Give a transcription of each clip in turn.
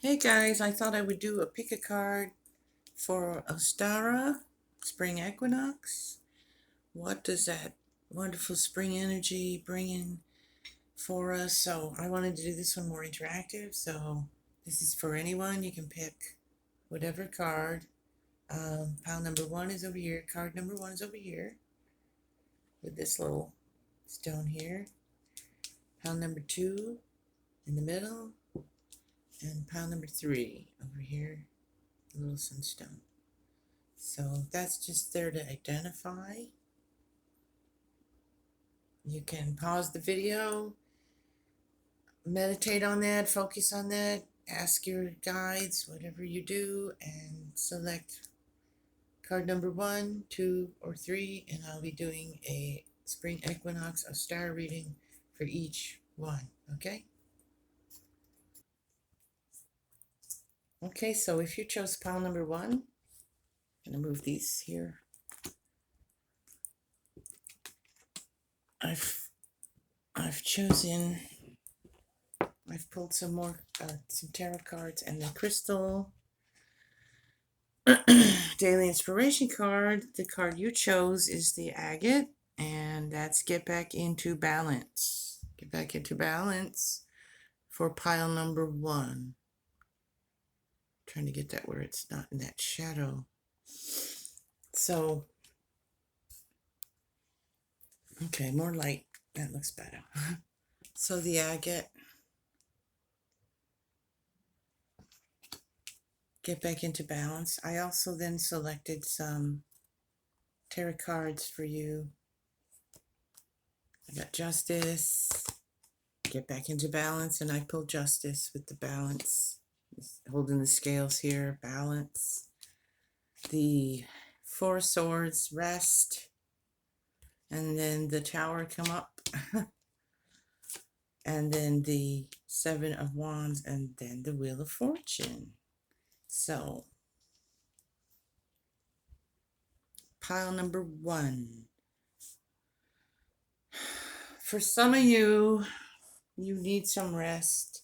Hey guys, I thought I would do a pick a card for Ostara, Spring Equinox. What does that wonderful spring energy bring in for us? So I wanted to do this one more interactive. So this is for anyone. You can pick whatever card. Pile number one is over here. Card number one is over here with this little stone here. Pile number two in the middle. And pile number three over here, a little sunstone. So that's just there to identify. You can pause the video, meditate on that, focus on that, ask your guides, whatever you do, and select card number 1, 2, or 3, and I'll be doing a Spring Equinox Ostara reading for each one, okay? Okay, so if you chose pile number 1, I'm going to move these here. I've chosen, I've pulled some more, some tarot cards and the crystal daily inspiration card. The card you chose is the agate, and that's get back into balance. Get back into balance for pile number 1. Trying to get that where it's not in that shadow. So, okay, more light. That looks better. So the agate, get back into balance. I also then selected some tarot cards for you. I got Justice, get back into balance, and I pulled Justice with the balance. Holding the scales here, balance. The Four Swords, rest. And then the Tower come up. And then the Seven of Wands, and then the Wheel of Fortune. So, pile number 1. For some of you, you need some rest.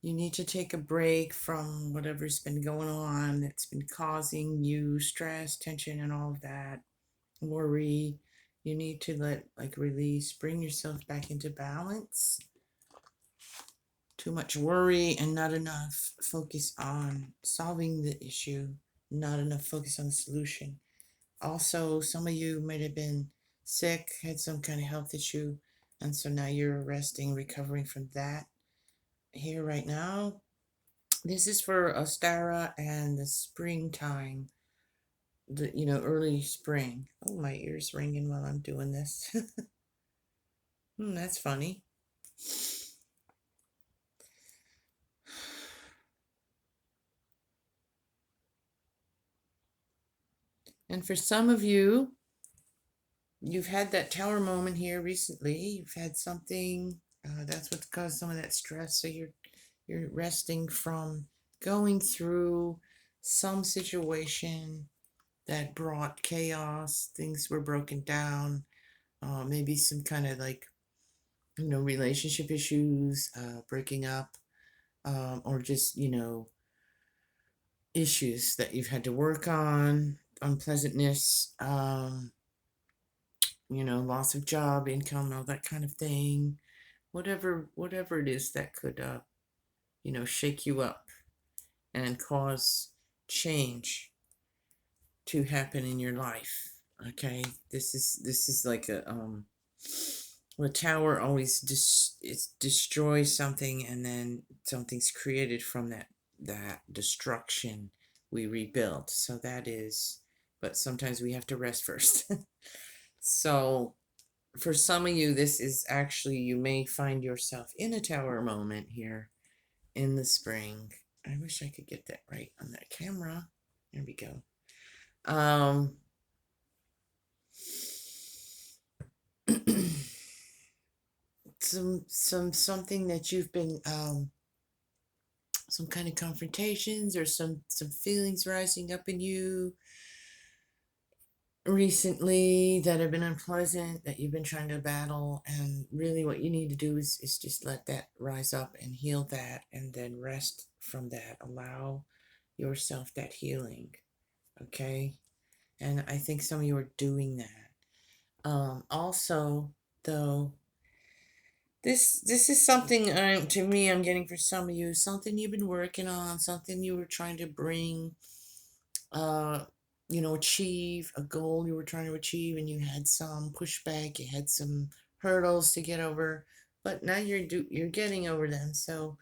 You need to take a break from whatever's been going on that's been causing you stress, tension, and all of that. Worry. You need to release, bring yourself back into balance. Too much worry and not enough focus on solving the issue, not enough focus on the solution. Also, some of you might have been sick, had some kind of health issue, and so now you're resting, recovering from that. Here right now, this is for Ostara and the springtime, early spring. Oh, my ear's ringing while I'm doing this. That's funny. And for some of you, you've had that tower moment here recently. You've had something that's what's caused some of that stress. So you're resting from going through some situation that brought chaos. Things were broken down. Maybe some kind of relationship issues, breaking up, or just issues that you've had to work on, unpleasantness. Loss of job, income, all that kind of thing. Whatever it is that could, shake you up and cause change to happen in your life. Okay, this is like the tower always destroys something, and then something's created from that destruction. We rebuild. So that is, but sometimes we have to rest first. So for some of you, this is actually, you may find yourself in a tower moment here in the spring. I wish I could get that right on that camera. There we go. Something that you've been some kind of confrontations or some feelings rising up in you. recently that have been unpleasant that you've been trying to battle, and really what you need to do is just let that rise up and heal that, and then rest from that. Allow yourself that healing. Okay. And I think some of you are doing that. Also, though, this is something, to me, I'm getting for some of you, something you've been working on, something you were trying to bring, uh, achieve a goal you were trying to achieve, and you had some pushback, you had some hurdles to get over, but now you're getting over them. So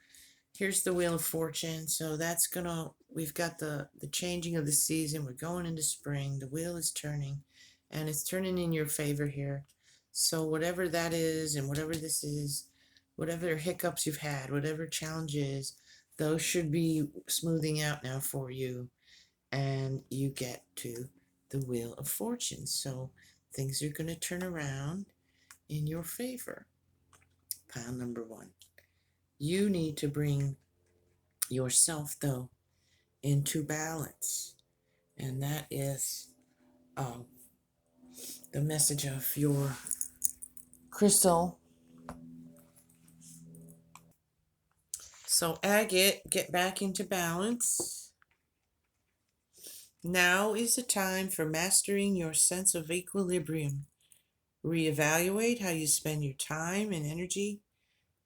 here's the Wheel of Fortune. So we've got the changing of the season. We're going into spring. The wheel is turning, and it's turning in your favor here. So whatever that is, and whatever this is, whatever hiccups you've had, whatever challenges, those should be smoothing out now for you, and you get to the Wheel of Fortune. So things are going to turn around in your favor. Pile number one. You need to bring yourself, though, into balance. And that is the message of your crystal. So, agate, get back into balance. Now is the time for mastering your sense of equilibrium. Reevaluate how you spend your time and energy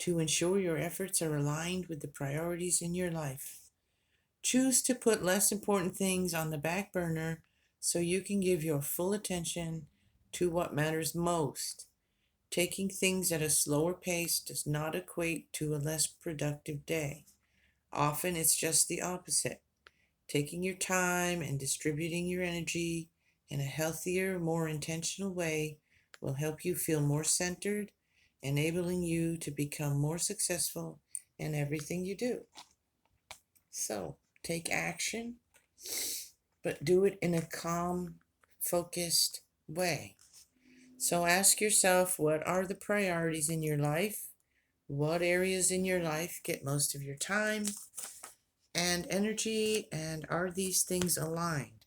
to ensure your efforts are aligned with the priorities in your life. Choose to put less important things on the back burner so you can give your full attention to what matters most. Taking things at a slower pace does not equate to a less productive day. Often it's just the opposite. Taking your time and distributing your energy in a healthier, more intentional way will help you feel more centered, enabling you to become more successful in everything you do. So, take action, but do it in a calm, focused way. So ask yourself, what are the priorities in your life? What areas in your life get most of your time and energy? And are these things aligned?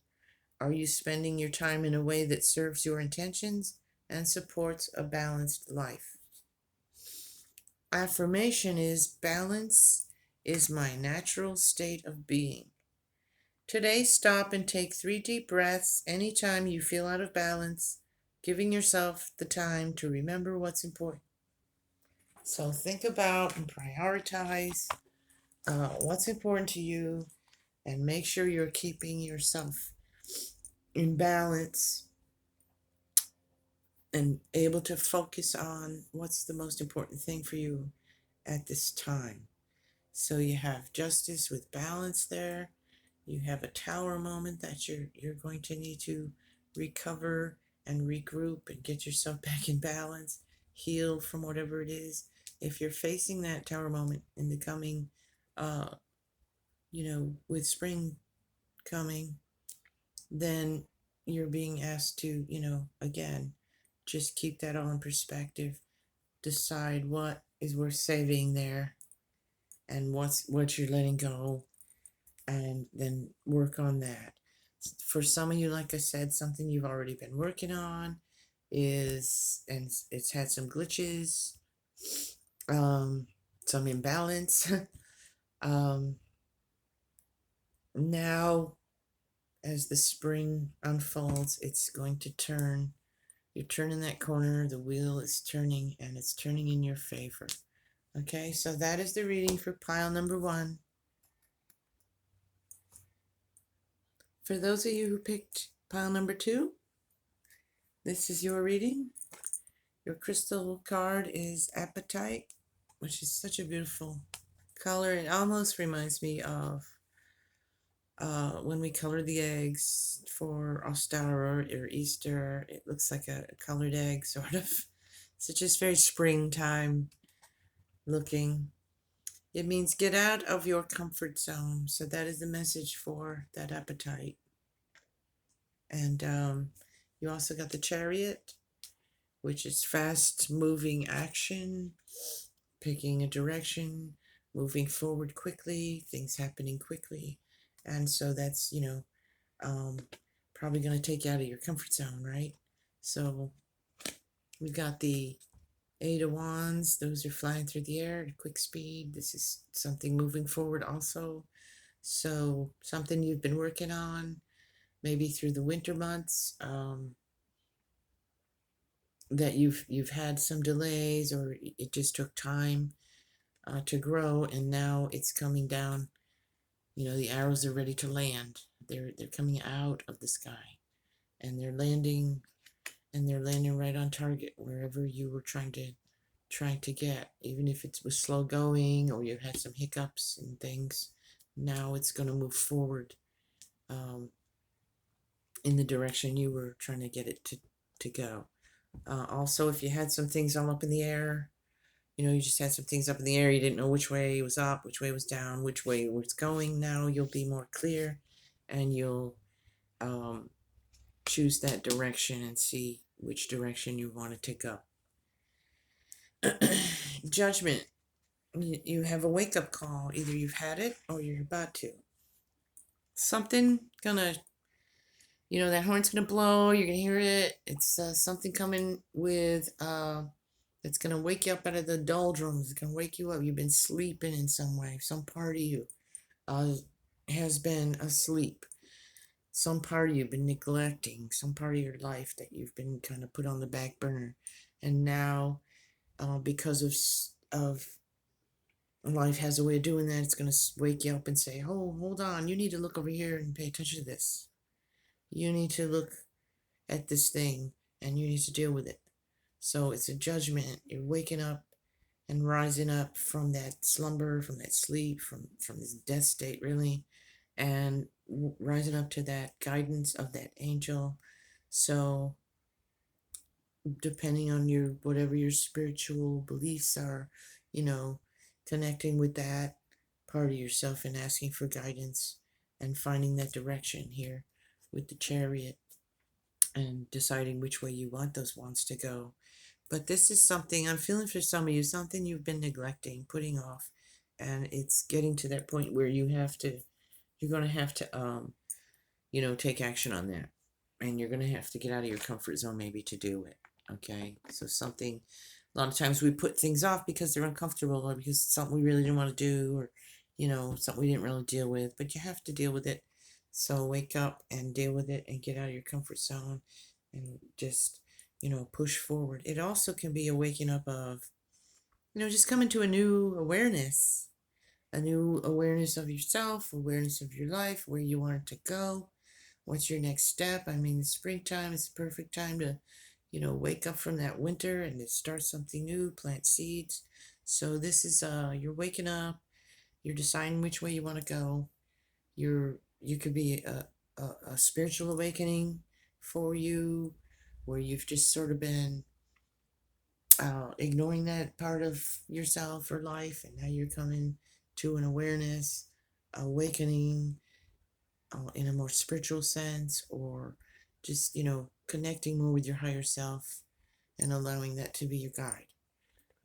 Are you spending your time in a way that serves your intentions and supports a balanced life? Affirmation is, balance is my natural state of being. Today, stop and take 3 deep breaths anytime you feel out of balance, giving yourself the time to remember what's important. So think about and prioritize what's important to you, and make sure you're keeping yourself in balance and able to focus on what's the most important thing for you at this time. So you have justice with balance there. You have a tower moment that you're going to need to recover and regroup and get yourself back in balance, heal from whatever it is. If you're facing that tower moment in the coming, with spring coming, then you're being asked to, again, just keep that all in perspective. Decide what is worth saving there, and what you're letting go, and then work on that. For some of you, like I said, something you've already been working on and it's had some glitches, some imbalance. um, Now, as the spring unfolds, it's going to turn. You're turning that corner, the wheel is turning, and it's turning in your favor. Okay, so that is the reading for pile number one. For those of you who picked pile number two, this is your reading. Your crystal card is Apatite, which is such a beautiful color. It almost reminds me of when we color the eggs for Ostara or Easter. It looks like a colored egg, sort of. So just very springtime looking. It means get out of your comfort zone. So that is the message for that Apatite. And you also got the Chariot, which is fast moving action, picking a direction, moving forward quickly, things happening quickly. And so that's, probably going to take you out of your comfort zone, right? So we've got the Eight of Wands. Those are flying through the air at quick speed. This is something moving forward also. So something you've been working on, maybe through the winter months, that you've had some delays, or it just took time to grow, and now it's coming down. You know, the arrows are ready to land. They're coming out of the sky, and they're landing, right on target wherever you were trying to get. Even if it was slow going or you had some hiccups and things, now it's going to move forward in the direction you were trying to get it to go. Also, if you had some things all up in the air, you know, you just had some things up in the air, you didn't know which way it was up, which way it was down, which way it was going. Now you'll be more clear, and you'll choose that direction and see which direction you want to take up. Judgment. You have a wake-up call. Either you've had it or you're about to. Something gonna, you know, that horn's gonna blow. You're gonna hear it. It's something coming with it's gonna wake you up out of the doldrums. It's gonna wake you up. You've been sleeping in some way. Some part of you has been asleep. Some part of you been neglecting. Some part of your life that you've been kind of put on the back burner, and now because of life has a way of doing that. It's going to wake you up and say, oh, hold on, you need to look over here and pay attention to this. You need to look at this thing, and you need to deal with it. So it's a judgment. You're waking up and rising up from that slumber, from that sleep, from this death state, really, and rising up to that guidance of that angel. So depending on your whatever your spiritual beliefs are, you know, connecting with that part of yourself and asking for guidance and finding that direction here with the Chariot, and deciding which way you want those wands to go. But this is something I'm feeling for some of you, something you've been neglecting, putting off, and it's getting to that point where you're going to have to you know, take action on that, and you're going to have to get out of your comfort zone maybe to do it. Okay, so something, a lot of times we put things off because they're uncomfortable, or because it's something we really didn't want to do, or, you know, something we didn't really deal with, but you have to deal with it. So wake up and deal with it and get out of your comfort zone and just, you know, push forward. It also can be a waking up of, you know, just coming to a new awareness of yourself, awareness of your life, where you want it to go. What's your next step? I mean, springtime is the perfect time to, you know, wake up from that winter and to start something new, plant seeds. So this is you're waking up, you're deciding which way you want to go. You could be a spiritual awakening for you, where you've just sort of been ignoring that part of yourself or life, and now you're coming to an awareness, awakening, in a more spiritual sense, or just, you know, connecting more with your higher self and allowing that to be your guide.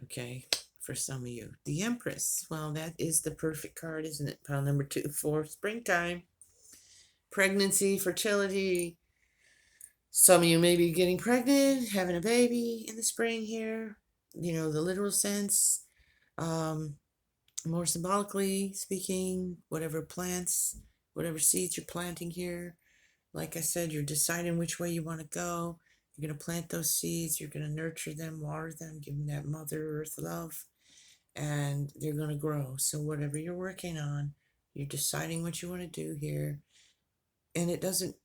Okay, for some of you. The Empress, well, that is the perfect card, isn't it? Pile number 2 for springtime. Pregnancy, fertility. Some of you may be getting pregnant, having a baby in the spring here. You know, the literal sense. More symbolically speaking, whatever plants, whatever seeds you're planting here, like I said, you're deciding which way you want to go. You're going to plant those seeds. You're going to nurture them, water them, give them that Mother Earth love, and they're going to grow. So whatever you're working on, you're deciding what you want to do here. And it doesn't,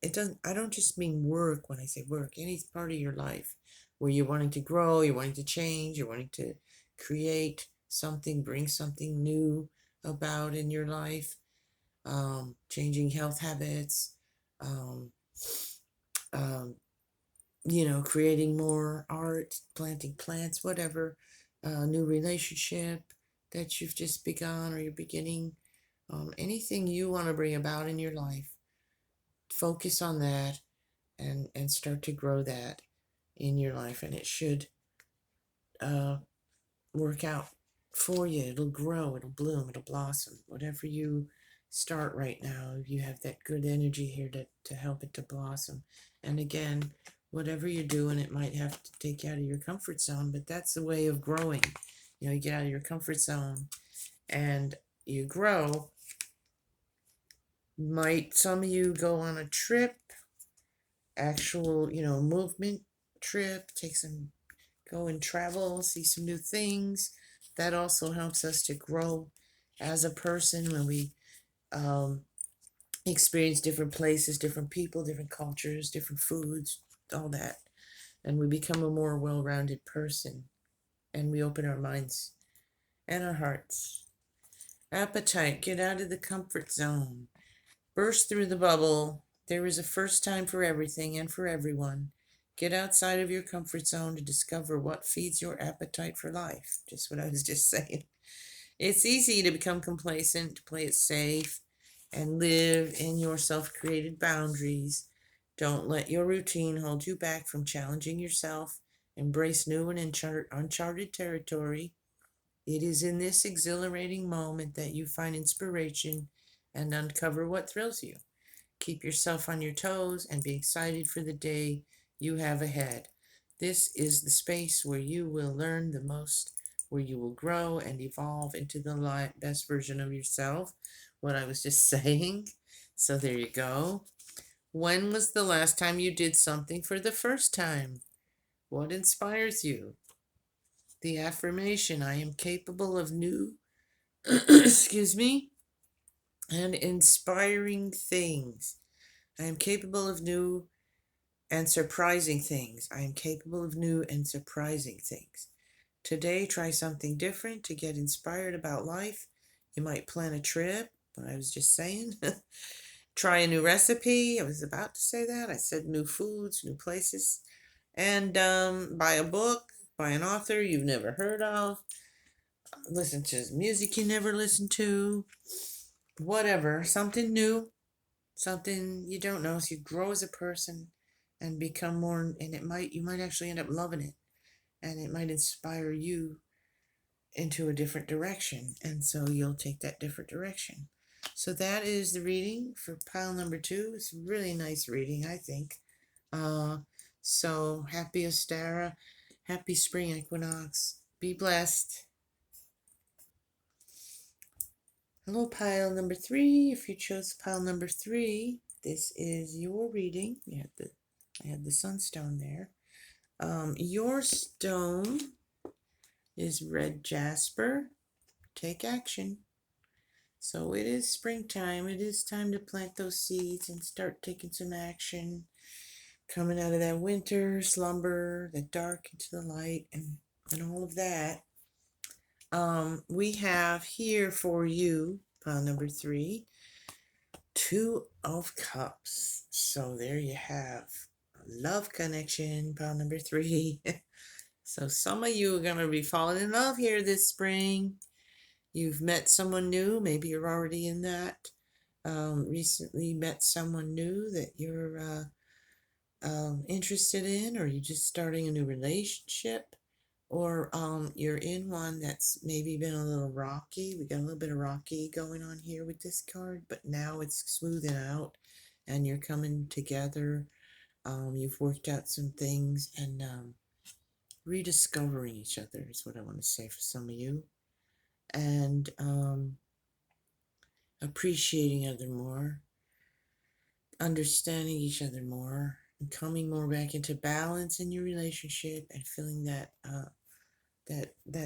I don't just mean work when I say work, any part of your life where you're wanting to grow, you're wanting to change, you're wanting to create something, bring something new about in your life, changing health habits, um, you know, creating more art, planting plants, whatever, new relationship that you've just begun or you're beginning, anything you want to bring about in your life, focus on that and start to grow that in your life, and it should work out for you. It'll grow, it'll bloom, it'll blossom, whatever you start right now. You have that good energy here to help it to blossom. And again, whatever you're doing, it might have to take you out of your comfort zone, but that's the way of growing. You know, you get out of your comfort zone and you grow. Might some of you go on a trip, actual, movement trip, go and travel, see some new things. That also helps us to grow as a person when we um, experience different places, different people, different cultures, different foods, all that. And we become a more well rounded person. And we open our minds and our hearts. Appetite, get out of the comfort zone. Burst through the bubble. There is a first time for everything and for everyone. Get outside of your comfort zone to discover what feeds your appetite for life. Just what I was just saying. It's easy to become complacent, to play it safe, and live in your self created boundaries. Don't let your routine hold you back from challenging yourself. Embrace new and uncharted territory. It is in this exhilarating moment that you find inspiration and uncover what thrills you. Keep yourself on your toes and be excited for the day you have ahead. This is the space where you will learn the most, where you will grow and evolve into the best version of yourself. What I was just saying. So there you go. When was the last time you did something for the first time? What inspires you? The affirmation, I am capable of new, excuse me, and inspiring things. I am capable of new and surprising things. I am capable of new and surprising things. Today, try something different to get inspired about life. You might plan a trip, what I was just saying. Try a new recipe. I was about to say that. I said new foods, new places. And buy a book, by an author you've never heard of. Listen to music you never listened to. Whatever. Something new. Something you don't know. So you grow as a person and become more, and you might actually end up loving it. And it might inspire you into a different direction. And so you'll take that different direction. So that is the reading for pile number 2. It's a really nice reading, I think. Uh, so happy Ostara. Happy spring equinox. Be blessed. Hello, pile number 3. If you chose pile number 3, this is your reading. I had the sunstone there. Your stone is red jasper. Take action. So it is springtime. It is time to plant those seeds and start taking some action. Coming out of that winter slumber, the dark into the light, and all of that. We have here for you, pile number 3, 2 of Cups. So there you have love connection, pile number 3. So some of you are going to be falling in love here this spring. You've met someone new. Maybe you're already in that. Recently met someone new that you're interested in, or you're just starting a new relationship, or you're in one that's maybe been a little rocky. We got a little bit of rocky going on here with this card, but now it's smoothing out and you're coming together. You've worked out some things and rediscovering each other is what I want to say for some of you. And appreciating other more, understanding each other more, and coming more back into balance in your relationship and feeling that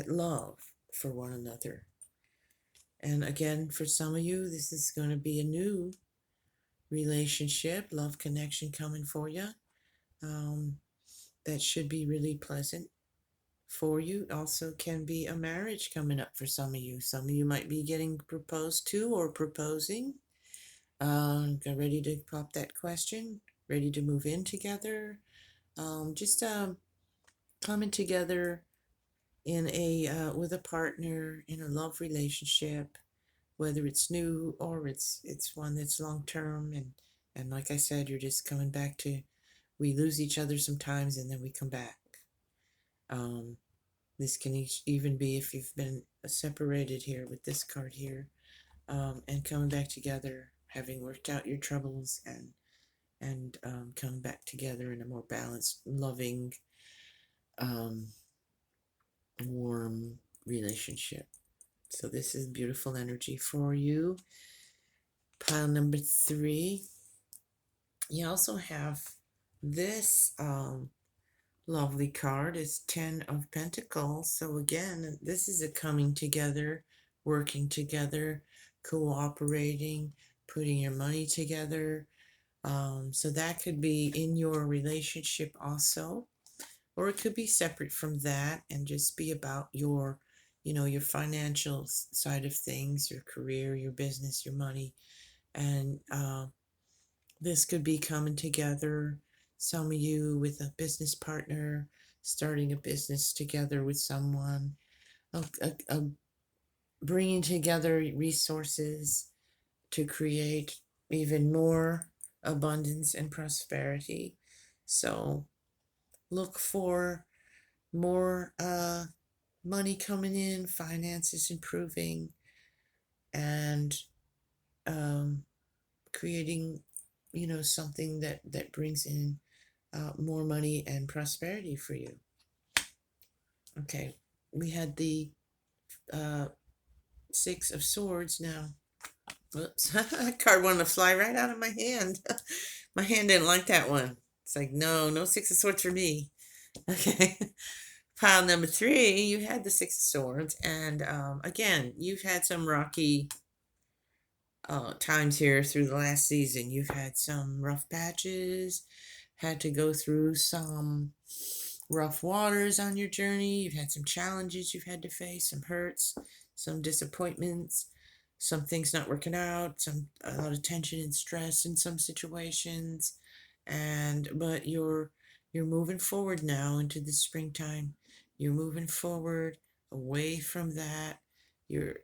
love for one another. And again, for some of you, this is going to be a new relationship, love connection coming for you. That should be really pleasant for you. Also can be a marriage coming up for some of you. Some of you might be getting proposed to or proposing. Get ready to pop that question, ready to move in together. Just coming together in a with a partner in a love relationship, whether it's new or it's one that's long term, and like I said, you're just coming back to, we lose each other sometimes and then we come back. This can even be if you've been separated here with this card here. and coming back together, having worked out your troubles, and coming back together in a more balanced, loving, um, warm relationship. So this is beautiful energy for you. Pile number 3. You also have this lovely card is 10 of Pentacles. So again, this is a coming together, working together, cooperating, putting your money together. So that could be in your relationship also, or it could be separate from that and just be about your, your financial side of things, your career, your business, your money. And this could be coming together, some of you with a business partner, starting a business together with someone, bringing together resources to create even more abundance and prosperity. So look for more money coming in, finances improving, and um, creating, something that brings in more money and prosperity for you. Okay, we had the uh, Six of Swords now. Whoops, that card wanted to fly right out of my hand. My hand didn't like that one. It's like, no, no Six of Swords for me. Okay. Pile number 3, you had the Six of Swords. And again, you've had some rocky times here through the last season. You've had some rough patches, had to go through some rough waters on your journey. You've had some challenges you've had to face, some hurts, some disappointments, some things not working out, a lot of tension and stress in some situations. But you're moving forward now into the springtime. You're moving forward away from that.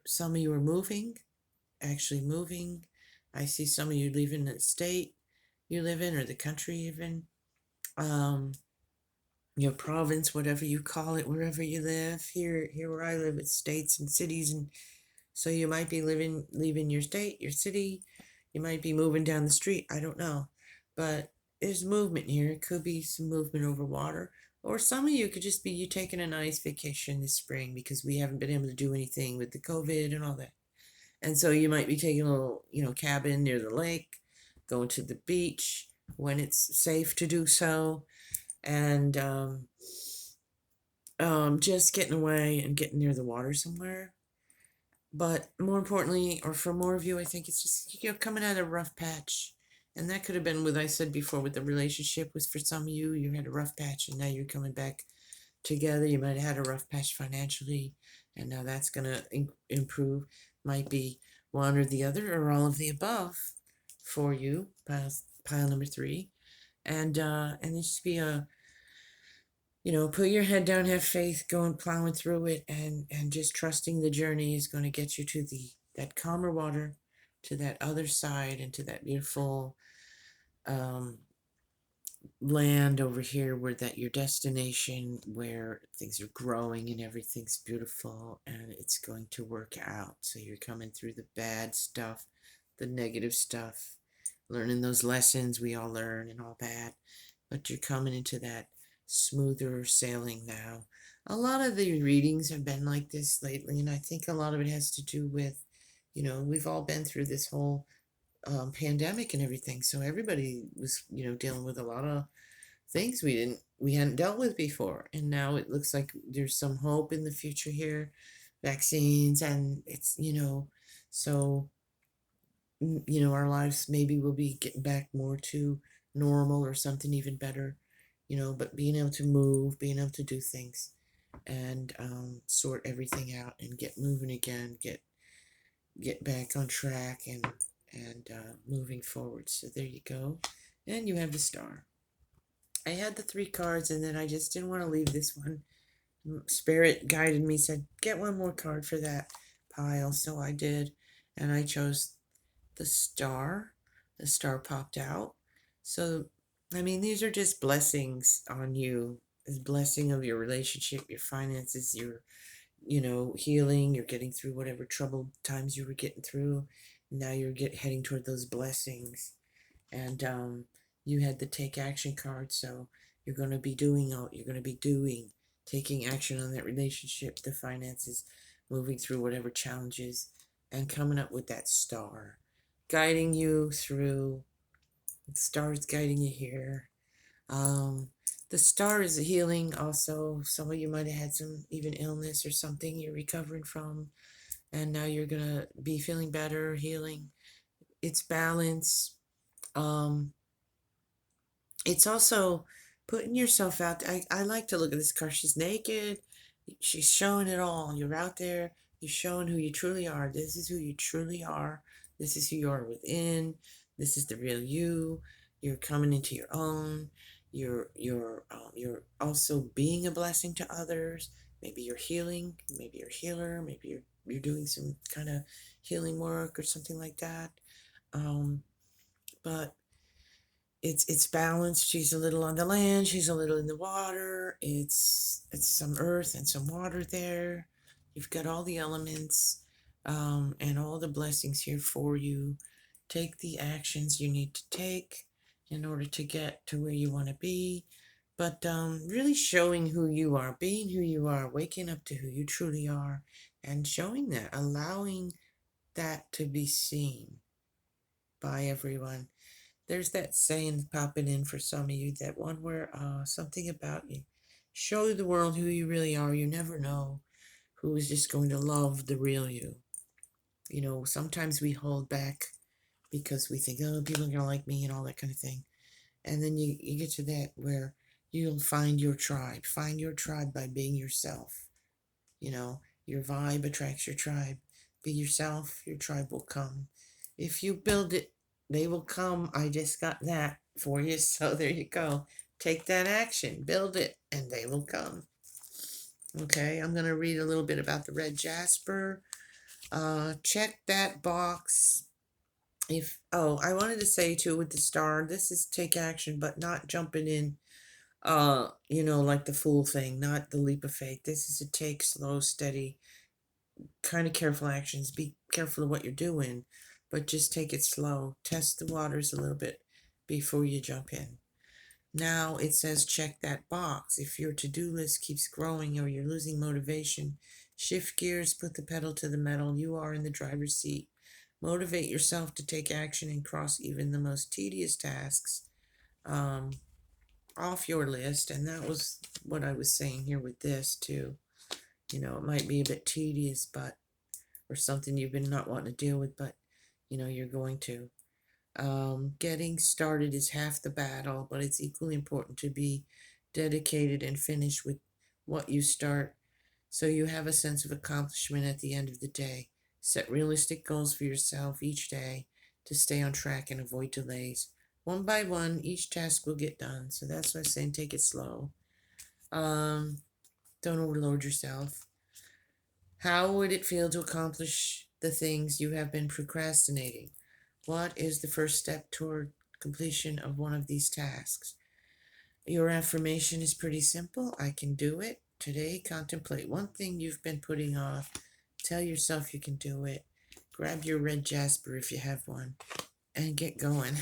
Some of you are moving, actually moving. I see some of you leaving the state you live in, or the country even. Your province, whatever you call it, wherever you live. Here where I live, it's states and cities, and so you might be leaving your state, your city. You might be moving down the street. I don't know, but there's movement here. It could be some movement over water, or some of you could just be you taking a nice vacation this spring because we haven't been able to do anything with the COVID and all that. And so you might be taking a little, cabin near the lake, going to the beach when it's safe to do so, and just getting away and getting near the water somewhere. But more importantly, or for more of you, I think it's just, coming out of a rough patch. And that could have been what I said before with the relationship was for some of you, you had a rough patch and now you're coming back together. You might have had a rough patch financially, and now that's going to improve. Might be one or the other or all of the above for you, pile number 3. And it just be put your head down, have faith, going plowing through it, and just trusting the journey is going to get you to that calmer water, to that other side, and to that beautiful um, land over here, where that your destination, where things are growing and everything's beautiful, and it's going to work out. So you're coming through the bad stuff, the negative stuff, learning those lessons we all learn and all that, but you're coming into that smoother sailing now. A lot of the readings have been like this lately, and I think a lot of it has to do with, we've all been through this whole pandemic and everything. So everybody was, dealing with a lot of things we hadn't dealt with before, and now it looks like there's some hope in the future here, vaccines, and it's so our lives maybe will be getting back more to normal or something even better, but being able to move, being able to do things, and sort everything out and get moving again, get back on track, and moving forward. So there you go. And you have the Star. I had the 3 cards, and then I just didn't want to leave this one. Spirit guided me, said get one more card for that pile, so I did, and I chose the Star. The Star popped out. So I mean, these are just blessings on you. This blessing of your relationship, your finances, healing. You're getting through whatever troubled times you were getting through. Now you're heading toward those blessings. And you had the take action card, so you're going to be taking action on that relationship, the finances, moving through whatever challenges, and coming up with that star, guiding you through. The star is guiding you here. Um, the star is healing also. Some of you might have had some even illness or something you're recovering from, and now you're going to be feeling better, healing. It's balance. Um, it's also putting yourself out there. I like to look at this card. She's naked. She's showing it all. You're out there. You're showing who you truly are. This is who you truly are. This is who you are within. This is the real you. You're coming into your own. You're also being a blessing to others. Maybe you're healing. Maybe you're a healer. Maybe you're doing some kind of healing work or something like that. But it's balanced. She's a little on the land, she's a little in the water. It's some earth and some water there. You've got all the elements, and all the blessings here for you. Take the actions you need to take in order to get to where you want to be, but really showing who you are, being who you are, waking up to who you truly are, and showing that, allowing that to be seen by everyone. There's that saying popping in for some of you, that one where something about you. Show the world who you really are. You never know who is just going to love the real you. Sometimes we hold back because we think, oh, people are going to like me and all that kind of thing. And then you get to that where you'll find your tribe. Find your tribe by being yourself. Your vibe attracts your tribe. Be yourself, your tribe will come. If you build it, they will come. I just got that for you. So there you go. Take that action, build it, and they will come. Okay, I'm going to read a little bit about the red jasper. Check that box. I wanted to say too with the star, this is take action, but not jumping in, like the fool thing, not the leap of faith. This is a take slow, steady, kind of careful actions. Be careful of what you're doing, but just take it slow. Test the waters a little bit before you jump in. Now it says check that box. If your to-do list keeps growing or you're losing motivation, shift gears, put the pedal to the metal. You are in the driver's seat. Motivate yourself to take action and cross even the most tedious tasks off your list. And that was what I was saying here with this too. It might be a bit tedious, or something you've been not wanting to deal with, but you're going to. Getting started is half the battle, but it's equally important to be dedicated and finish with what you start, so you have a sense of accomplishment at the end of the day. Set realistic goals for yourself each day to stay on track and avoid delays. One by one, each task will get done. So that's why I'm saying take it slow. Don't overload yourself. How would it feel to accomplish the things you have been procrastinating? What is the first step toward completion of one of these tasks? Your affirmation is pretty simple. I can do it. Today, contemplate one thing you've been putting off. Tell yourself you can do it. Grab your red jasper if you have one and get going.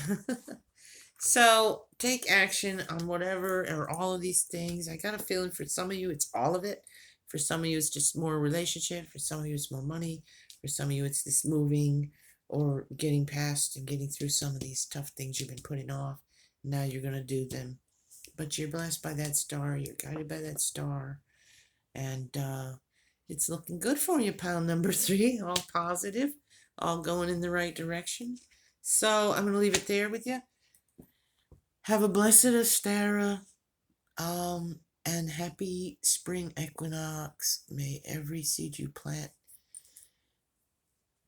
So take action on whatever or all of these things. I got a feeling for some of you, it's all of it. For some of you, it's just more relationship. For some of you, it's more money. For some of you, it's this moving or getting past and getting through some of these tough things you've been putting off. Now you're going to do them. But you're blessed by that star. You're guided by that star. And it's looking good for you, pile number 3. All positive, all going in the right direction. So I'm going to leave it there with you. Have a blessed Ostara, and happy spring equinox. May every seed you plant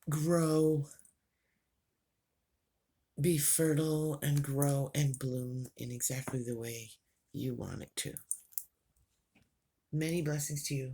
grow, be fertile, and grow and bloom in exactly the way you want it to. Many blessings to you.